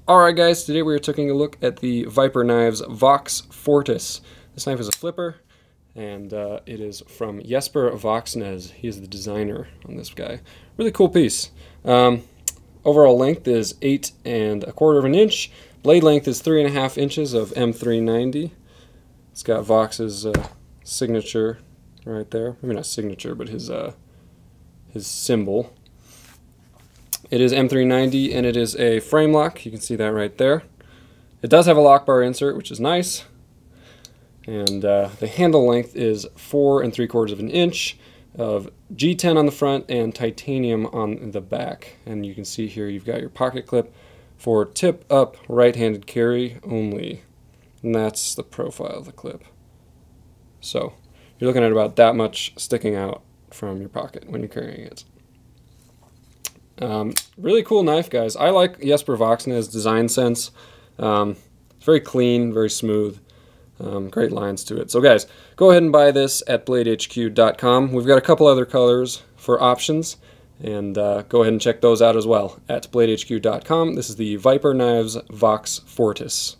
Alright guys, today we are taking a look at the Viper Knives Vox Fortis. This knife is a flipper, and it is from Jesper Voxnes. He is the designer on this guy. Really cool piece. Overall length is 8 1/4 inch. Blade length is 3.5 inches of M390. It's got Vox's signature right there. Maybe not signature, but his symbol. It is M390 and it is a frame lock. You can see that right there. It does have a lock bar insert, which is nice. And the handle length is 4 3/4 inch of G10 on the front and titanium on the back. And you can see here you've got your pocket clip for tip up right-handed carry only. And that's the profile of the clip. So you're looking at about that much sticking out from your pocket when you're carrying it. Really cool knife, guys. I like Jesper Voxnes' design sense. It's very clean, very smooth, great lines to it. So guys, go ahead and buy this at bladehq.com. We've got a couple other colors for options, and go ahead and check those out as well at bladehq.com. This is the Viper Knives Vox Fortis.